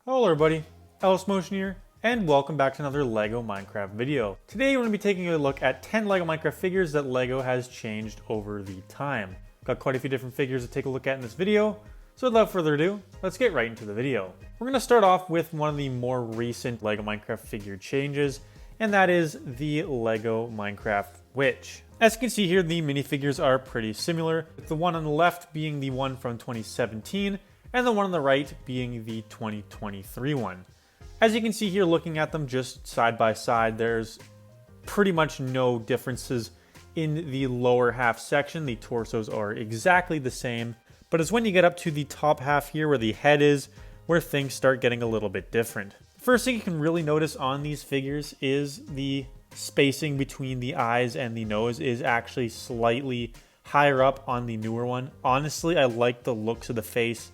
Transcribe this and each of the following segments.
Hello everybody, Ellis Motion here, and welcome back to another LEGO Minecraft video. Today we're going to be taking a look at 10 LEGO Minecraft figures that LEGO has changed over the time. Got quite a few different figures to take a look at in this video, so without further ado, let's get right into the video. We're going to start off with one of the more recent LEGO Minecraft figure changes, and that is the LEGO Minecraft Witch. As you can see here, the minifigures are pretty similar, with the one on the left being the one from 2017, and the one on the right being the 2023 one. As you can see here, looking at them just side by side, there's pretty much no differences in the lower half section. The torsos are exactly the same, but it's when you get up to the top half here where the head is, where things start getting a little bit different. First thing you can really notice on these figures is the spacing between the eyes and the nose is actually slightly higher up on the newer one. Honestly, I like the looks of the face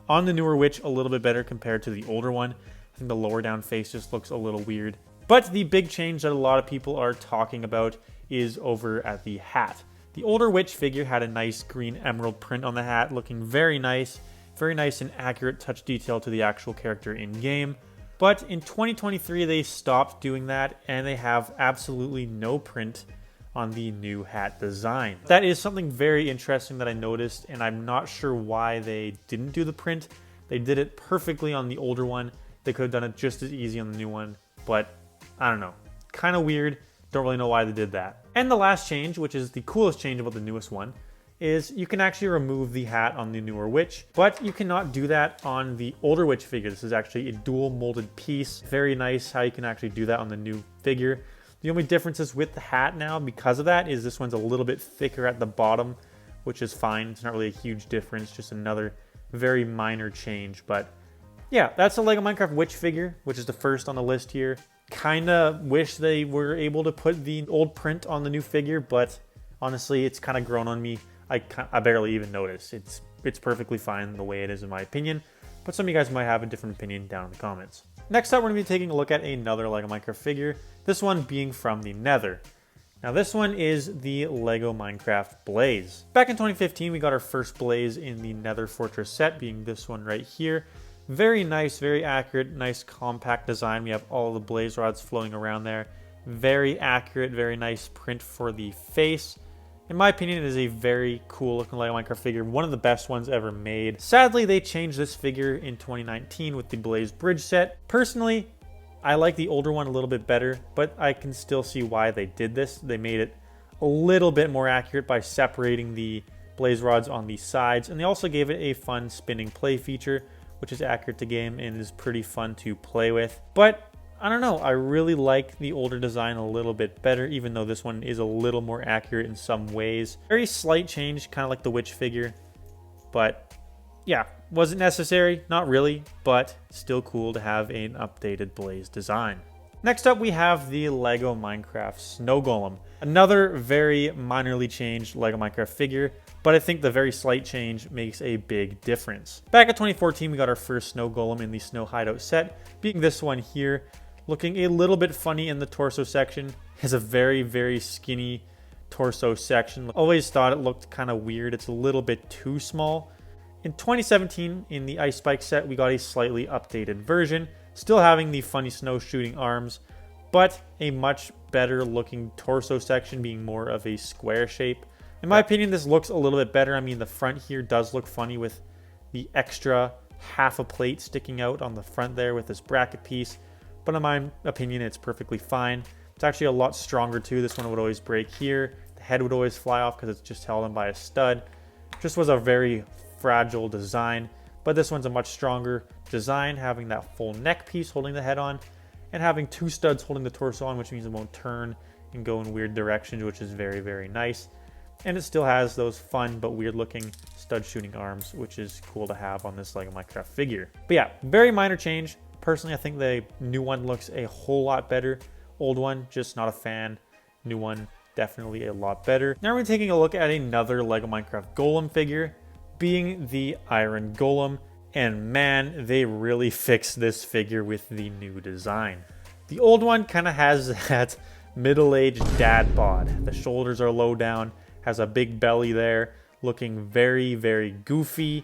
on the newer Witch a little bit better compared to the older one. I think the lower down face just looks a little weird. But the big change that a lot of people are talking about is over at the hat. The older Witch figure had a nice green emerald print on the hat, looking very nice and accurate touch detail to the actual character in game. But in 2023, they stopped doing that, and they have absolutely no print on the new hat design. That is something very interesting that I noticed, and I'm not sure why they didn't do the print. They did it perfectly on the older one. They could have done it just as easy on the new one, but I don't know. Kind of weird. Don't really know why they did that. And the last change, which is the coolest change about the newest one, is you can actually remove the hat on the newer Witch, but you cannot do that on the older Witch figure. This is actually a dual molded piece. Very nice how you can actually do that on the new figure. The only differences with the hat now because of that is this one's a little bit thicker at the bottom, which is fine. It's not really a huge difference, just another very minor change. But yeah, that's a LEGO Minecraft Witch figure, which is the first on the list here. Kinda wish they were able to put the old print on the new figure, but honestly, it's kind of grown on me. I barely even notice. It's perfectly fine the way it is in my opinion, but some of you guys might have a different opinion down in the comments. Next up, we're going to be taking a look at another LEGO Minecraft figure, this one being from the Nether. Now this one is the LEGO Minecraft Blaze. Back in 2015, we got our first Blaze in the Nether Fortress set, being this one right here. Very nice, very accurate, nice compact design. We have all the blaze rods floating around there. Very accurate, very nice print for the face. In my opinion, it is a very cool looking LEGO Minecraft figure, one of the best ones ever made. Sadly, they changed this figure in 2019 with the Blaze Bridge set. Personally, I like the older one a little bit better, but I can still see why they did this. They made it a little bit more accurate by separating the blaze rods on the sides, and they also gave it a fun spinning play feature, which is accurate to game and is pretty fun to play with. But I don't know, I really like the older design a little bit better, even though this one is a little more accurate in some ways. Very slight change, kind of like the Witch figure. But yeah, was it necessary? Not really, but still cool to have an updated Blaze design. Next up, we have the LEGO Minecraft Snow Golem. Another very minorly changed LEGO Minecraft figure, but I think the very slight change makes a big difference. Back in 2014, we got our first Snow Golem in the Snow Hideout set, being this one here. Looking a little bit funny in the torso section. Has a very, very skinny torso section. Always thought it looked kind of weird. It's a little bit too small. In 2017, in the Ice Spike set, we got a slightly updated version. Still having the funny snow shooting arms, but a much better looking torso section being more of a square shape. In my opinion, this looks a little bit better. I mean, the front here does look funny with the extra half a plate sticking out on the front there with this bracket piece. But in my opinion, it's perfectly fine. It's actually a lot stronger too. This one would always break here. The head would always fly off because it's just held on by a stud. Just was a very fragile design. But this one's a much stronger design, having that full neck piece holding the head on, and having two studs holding the torso on, which means it won't turn and go in weird directions, which is very, very nice. And it still has those fun but weird looking stud shooting arms, which is cool to have on this LEGO Minecraft figure. But yeah, very minor change. Personally, I think the new one looks a whole lot better. Old one, just not a fan. New one, definitely a lot better. Now we're taking a look at another LEGO Minecraft Golem figure, being the Iron Golem. And man, they really fixed this figure with the new design. The old one kind of has that middle-aged dad bod. The shoulders are low down, has a big belly there, looking very, very goofy.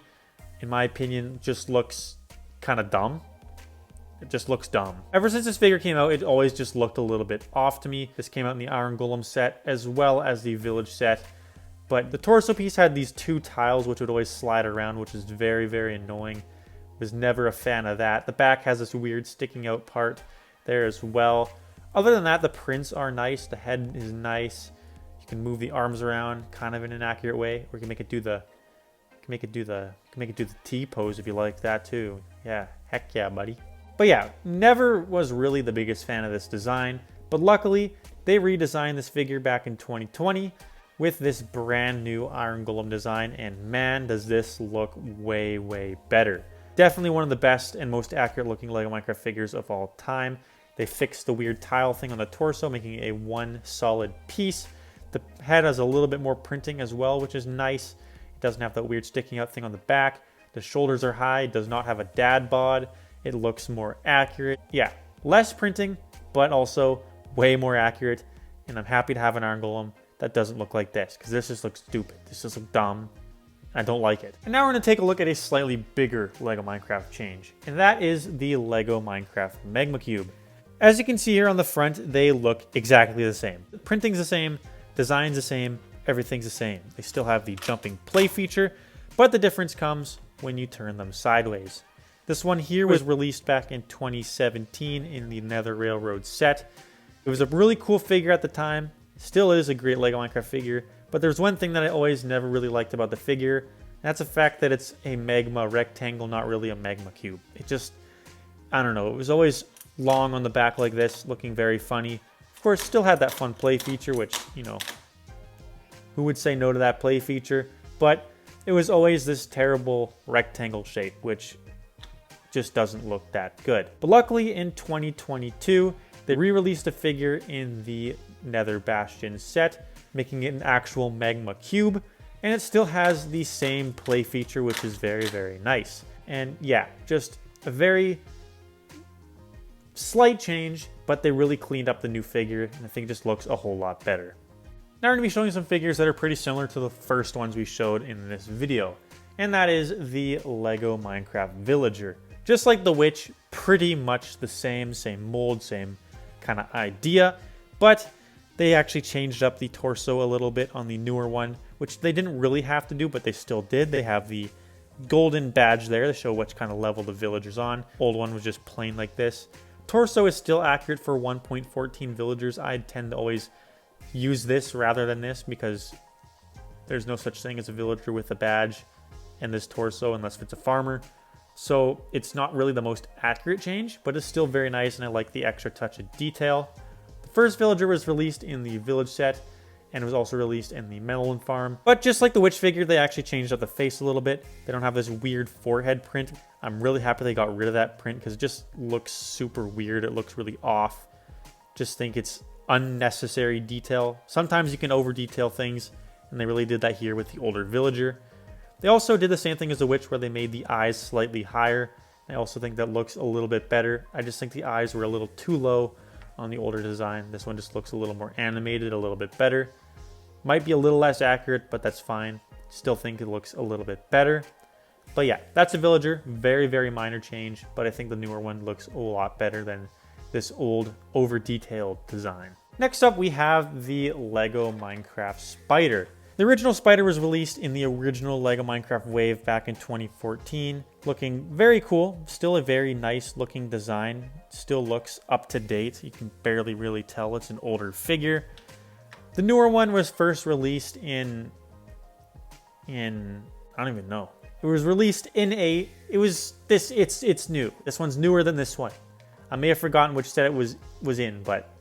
In my opinion, just looks kind of dumb. It just looks dumb. Ever since this figure came out, it always just looked a little bit off to me. This came out in the Iron Golem set as well as the Village set. But the torso piece had these two tiles which would always slide around, which is very, very annoying. Was never a fan of that. The back has this weird sticking out part there as well. Other than that, the prints are nice. The head is nice. You can move the arms around kind of in an accurate way, or you can make it do the T pose if you like that too. Yeah, heck yeah, buddy. But yeah, never was really the biggest fan of this design, but luckily they redesigned this figure back in 2020 with this brand new Iron Golem design, and man, does this look way, way better. Definitely one of the best and most accurate looking LEGO Minecraft figures of all time. They fixed the weird tile thing on the torso, making it a one solid piece. The head has a little bit more printing as well, which is nice. It doesn't have that weird sticking out thing on the back. The shoulders are high. It does not have a dad bod. It looks more accurate. Yeah, less printing, but also way more accurate. And I'm happy to have an Iron Golem that doesn't look like this, because this just looks stupid. This just looks dumb. I don't like it. And now we're going to take a look at a slightly bigger LEGO Minecraft change, and that is the LEGO Minecraft Magma Cube. As you can see here on the front, they look exactly the same. The printing's the same, design's the same, everything's the same. They still have the jumping play feature, but the difference comes when you turn them sideways. This one here was released back in 2017 in the Nether Railroad set. It was a really cool figure at the time. Still is a great LEGO Minecraft figure, but there's one thing that I always never really liked about the figure. That's the fact that it's a magma rectangle, not really a magma cube. It just, I don't know, it was always long on the back like this, looking very funny. Of course, still had that fun play feature, which, you know, who would say no to that play feature? But it was always this terrible rectangle shape, which just doesn't look that good. But luckily in 2022, they re-released a figure in the Nether Bastion set, making it an actual magma cube, and it still has the same play feature, which is very, very nice. And yeah, just a very slight change, but they really cleaned up the new figure, and I think it just looks a whole lot better. Now we're going to be showing some figures that are pretty similar to the first ones we showed in this video, and that is the LEGO Minecraft Villager. Just like the Witch, pretty much the same mold, same kind of idea, but they actually changed up the torso a little bit on the newer one, which they didn't really have to do, but they still did. They have the golden badge there to show which kind of level the villager's on. Old one was just plain like this. Torso is still accurate for 1.14 villagers. I tend to always use this rather than this because there's no such thing as a villager with a badge and this torso unless it's a farmer. So it's not really the most accurate change, but it's still very nice, and I like the extra touch of detail. The first villager was released in the village set, and it was also released in the melon farm. But just like the witch figure, they actually changed up the face a little bit. They don't have this weird forehead print. I'm really happy they got rid of that print because it just looks super weird. It looks really off. Just think it's unnecessary detail. Sometimes you can over detail things, and they really did that here with the older villager. They also did the same thing as the witch where they made the eyes slightly higher. I also think that looks a little bit better. I just think the eyes were a little too low on the older design. This one just looks a little more animated, a little bit better. Might be a little less accurate, but that's fine. Still think it looks a little bit better. But yeah, that's a villager. Very, very minor change, but I think the newer one looks a lot better than this old, over-detailed design. Next up, we have the LEGO Minecraft Spider. The original Spider was released in the original LEGO Minecraft Wave back in 2014. Looking very cool. Still a very nice looking design. Still looks up to date. You can barely really tell it's an older figure. The newer one was first released in I don't even know. It was released in it's new. This one's newer than this one. I may have forgotten which set it was in, but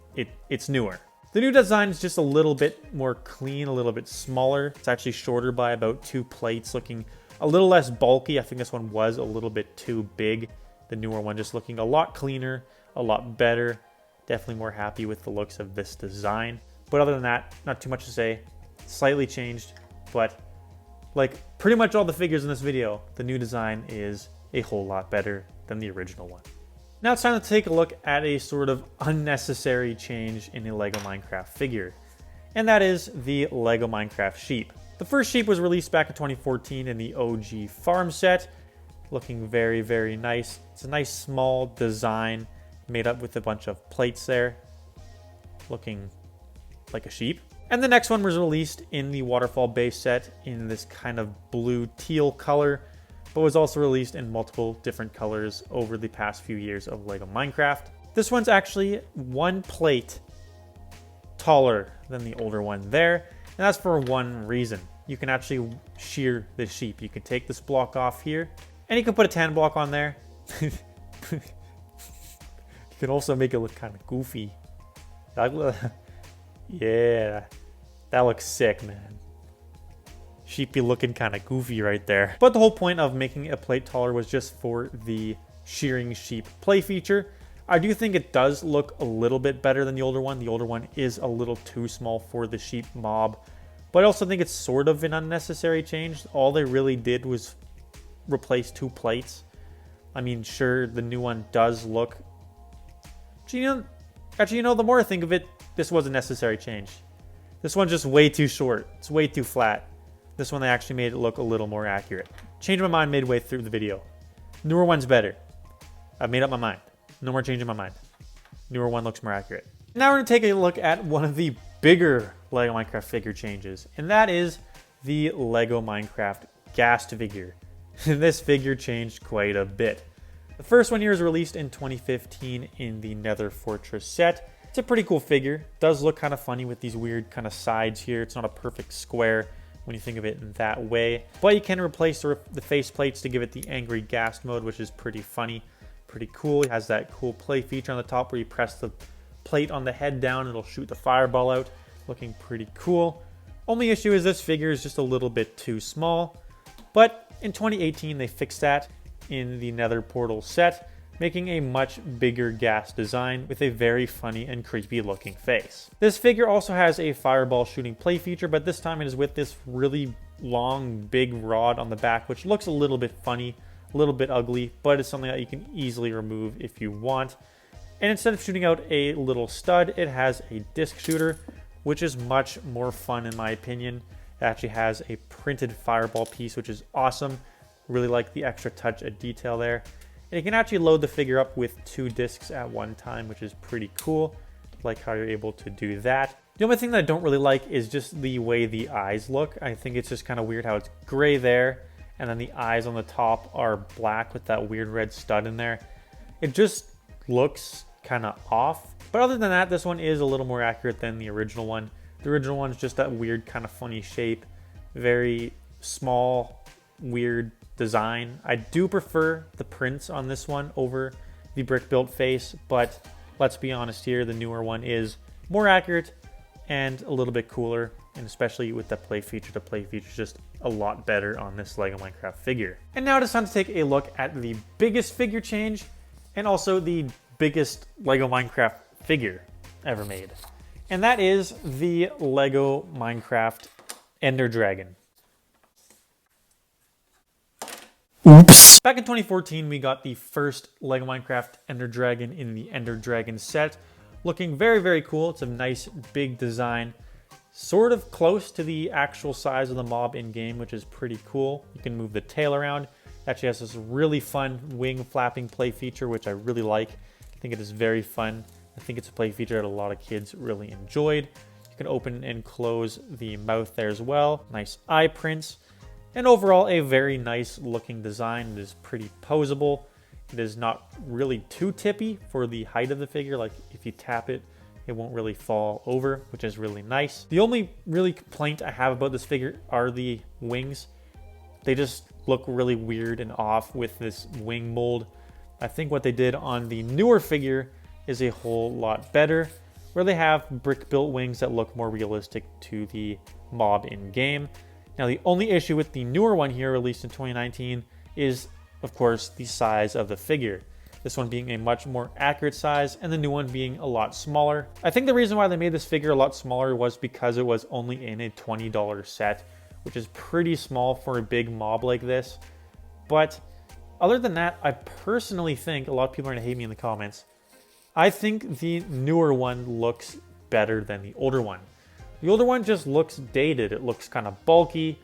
it's newer. The new design is just a little bit more clean, a little bit smaller. It's actually shorter by about 2 plates, looking a little less bulky. I think this one was a little bit too big. The newer one just looking a lot cleaner, a lot better. Definitely more happy with the looks of this design. But other than that, not too much to say. Slightly changed, but like pretty much all the figures in this video, the new design is a whole lot better than the original one. Now it's time to take a look at a sort of unnecessary change in a LEGO Minecraft figure, and that is the LEGO Minecraft sheep. The first sheep was released back in 2014 in the OG farm set, looking very, very nice. It's a nice small design made up with a bunch of plates there, looking like a sheep. And the next one was released in the waterfall base set in this kind of blue teal color, but was also released in multiple different colors over the past few years of LEGO Minecraft. This one's actually one plate taller than the older one there, and that's for one reason. You can actually shear the sheep. You can take this block off here, and you can put a tan block on there. You can also make it look kind of goofy. Yeah, that looks sick, man. Sheepy looking kind of goofy right there. But the whole point of making a plate taller was just for the shearing sheep play feature. I do think it does look a little bit better than the older one. The older one is a little too small for the sheep mob, but I also think it's sort of an unnecessary change. All they really did was replace 2 plates. I mean, sure, the new one does look... Actually, the more I think of it, this was a necessary change. This one's just way too short. It's way too flat. This one, they actually made it look a little more accurate. Changed my mind midway through the video. Newer one's better. I've made up my mind. No more changing my mind. Newer one looks more accurate. Now we're going to take a look at one of the bigger LEGO Minecraft figure changes, and that is the LEGO Minecraft Ghast figure. This figure changed quite a bit. The first one here was released in 2015 in the Nether Fortress set. It's a pretty cool figure. It does look kind of funny with these weird kind of sides here. It's not a perfect square when you think of it in that way. But you can replace the face plates to give it the angry Ghast mode, which is pretty funny, pretty cool. It has that cool play feature on the top where you press the plate on the head down and it'll shoot the fireball out. Looking pretty cool. Only issue is this figure is just a little bit too small. But in 2018, they fixed that in the Nether Portal set, making a much bigger Ghast design with a very funny and creepy looking face. This figure also has a fireball shooting play feature, but this time it is with this really long, big rod on the back, which looks a little bit funny, a little bit ugly, but it's something that you can easily remove if you want. And instead of shooting out a little stud, it has a disc shooter, which is much more fun in my opinion. It actually has a printed fireball piece, which is awesome. Really like the extra touch of detail there. And you can actually load the figure up with 2 discs at one time, which is pretty cool. Like how you're able to do that. The only thing that I don't really like is just the way the eyes look. I think it's just kind of weird how it's gray there, and then the eyes on the top are black with that weird red stud in there. It just looks kind of off. But other than that, this one is a little more accurate than the original one. The original one's just that weird kind of funny shape, very small, weird design. I do prefer the prints on this one over the brick built face, but let's be honest here, the newer one is more accurate and a little bit cooler, and especially with the play feature, the play feature is just a lot better on this LEGO Minecraft figure. And now it's time to take a look at the biggest figure change and also the biggest LEGO Minecraft figure ever made. And that is the LEGO Minecraft Ender Dragon. Oops. Back in 2014, we got the first LEGO Minecraft Ender Dragon in the Ender Dragon set. Looking very, very cool. It's a nice big design. Sort of close to the actual size of the mob in-game, which is pretty cool. You can move the tail around. It actually has this really fun wing flapping play feature, which I really like. I think it is very fun. I think it's a play feature that a lot of kids really enjoyed. You can open and close the mouth there as well. Nice eye prints. And overall, a very nice looking design. It is pretty posable. It is not really too tippy for the height of the figure. Like if you tap it, it won't really fall over, which is really nice. The only really complaint I have about this figure are the wings. They just look really weird and off with this wing mold. I think what they did on the newer figure is a whole lot better, where they have brick built wings that look more realistic to the mob in game. Now, the only issue with the newer one here, released in 2019, is, of course, the size of the figure. This one being a much more accurate size, and the new one being a lot smaller. I think the reason why they made this figure a lot smaller was because it was only in a $20 set, which is pretty small for a big mob like this. But other than that, I personally think, a lot of people are going to hate me in the comments, I think the newer one looks better than the older one. The older one just looks dated. It looks kind of bulky.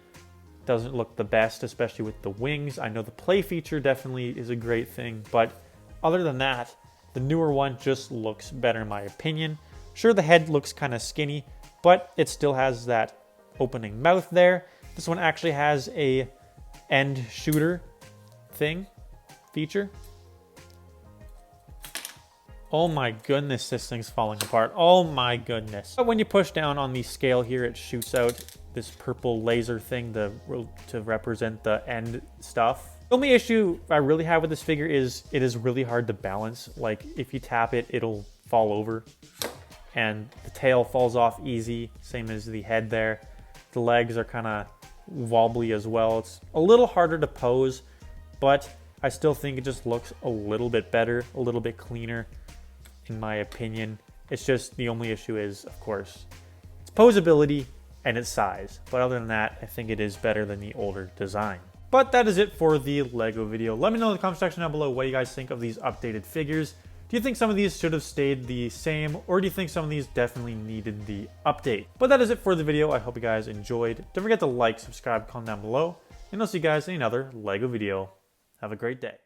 doesn't look the best, especially with the wings. I know the play feature definitely is a great thing, but other than that, the newer one just looks better in my opinion. Sure, the head looks kind of skinny, but it still has that opening mouth there. This one actually has a end shooter feature. Oh my goodness, this thing's falling apart. Oh my goodness. But when you push down on the scale here, it shoots out this purple laser thing to represent the end stuff. The only issue I really have with this figure is it is really hard to balance. Like if you tap it, it'll fall over. And the tail falls off easy, same as the head there. The legs are kind of wobbly as well. It's a little harder to pose, but I still think it just looks a little bit better, a little bit cleaner, in my opinion. It's just the only issue is, of course, its posability and its size. But other than that, I think it is better than the older design. But that is it for the LEGO video. Let me know in the comment section down below what you guys think of these updated figures. Do you think some of these should have stayed the same, or do you think some of these definitely needed the update? But that is it for the video. I hope you guys enjoyed. Don't forget to like, subscribe, comment down below, and I'll see you guys in another LEGO video. Have a great day.